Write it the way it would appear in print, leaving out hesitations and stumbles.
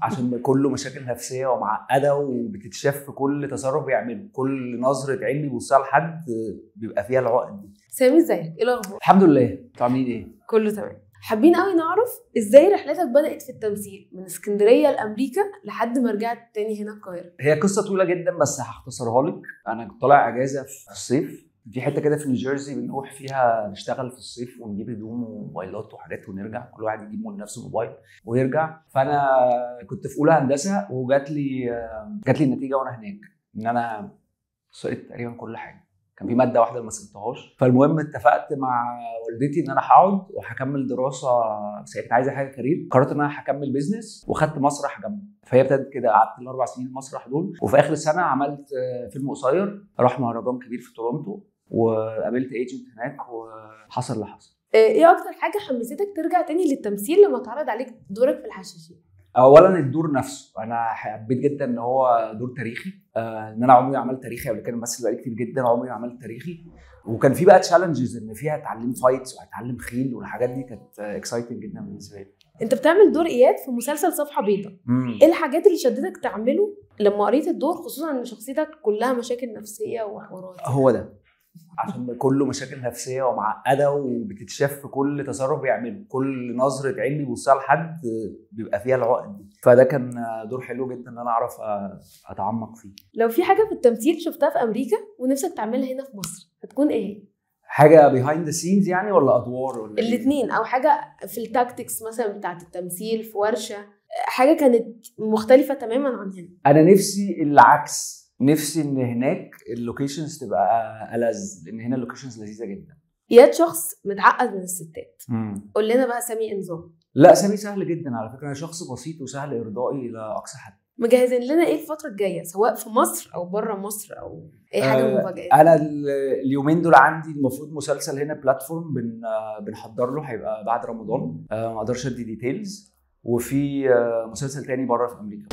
عشان كله مشاكل نفسيه ومعقده وبتتشاف في كل تصرف بيعمله، كل نظره عين بيبصها لحد بيبقى فيها العقد دي. سامي ازيك؟ ايه الاخبار؟ الحمد لله، انتوا عاملين ايه؟ كله تمام. حابين قوي نعرف ازاي رحلتك بدأت في التمثيل من اسكندريه لامريكا لحد ما رجعت تاني هنا القاهره. هي قصه طويله جدا بس هختصرها لك. انا كنت طالع اجازه في الصيف في حته كده في نيوجيرسي بنروح فيها نشتغل في الصيف ونجيب هدوم وموبايلات وحاجات ونرجع، كل واحد يجيب لنفسه موبايل ويرجع. فانا كنت في اولى هندسه وجات لي النتيجه وانا هناك ان انا سقطت تقريبا كل حاجه. كان في ماده واحده ما سقطتهاش. فالمهم اتفقت مع والدتي ان انا هقعد وهكمل دراسه، بس هي كانت عايزه حاجه كارير. قررت ان انا هكمل بيزنس وخدت مسرح جنبه. فهي ابتدت كده، قعدت ال4 سنين المسرح دول، وفي اخر السنه عملت فيلم قصير راح مهرجان كبير في تورونتو وقابلت ايجنت هناك وحصل اللي حصل. ايه اكتر حاجه حمستك ترجع تاني للتمثيل لما اتعرض عليك دورك في الحشاشين؟ اولا الدور نفسه، انا حبيت جدا ان هو دور تاريخي. ان انا عمري ما عملت تاريخي قبل كده، بمثل بقالي كتير جدا عمري ما عملت تاريخي. وكان في بقى تشالنجز ان فيها اتعلم فايتس وهتعلم خيل، والحاجات دي كانت اكسايتنج جدا بالنسبه لي. انت بتعمل دور اياد في مسلسل صفحه بيضاء. ايه الحاجات اللي شدتك تعمله لما قريت الدور، خصوصا ان شخصيتك كلها مشاكل نفسيه وحوارات؟ هو ده عشان كله مشاكل نفسيه ومعقده وبتتشاف في كل تصرف بيعمله، كل نظره عين بيبصها لحد بيبقى فيها العقد دي. فده كان دور حلو جدا ان انا اعرف اتعمق فيه. لو في حاجه في التمثيل شفتها في امريكا ونفسك تعملها هنا في مصر هتكون ايه؟ حاجه بيهايند ذا سينز يعني ولا ادوار ولا الاثنين، او حاجه في التاكتكس مثلا بتاعه التمثيل في ورشه، حاجه كانت مختلفه تماما عن هنا. انا نفسي العكس، نفسي ان هناك اللوكيشنز تبقى ألذ، لان هنا اللوكيشنز لذيذه جدا. اياد شخص متعقد من الستات. قول لنا بقى سامي نظام. لا سامي سهل جدا على فكره، انا شخص بسيط وسهل ارضائي الى اقصى حد. مجهزين لنا ايه الفتره الجايه سواء في مصر او بره مصر او اي حاجه مفاجاه؟ انا اليومين دول عندي المفروض مسلسل هنا بلاتفورم بنحضر له، هيبقى بعد رمضان. ما اقدرش ادي ديتيلز. وفي مسلسل تاني بره في امريكا.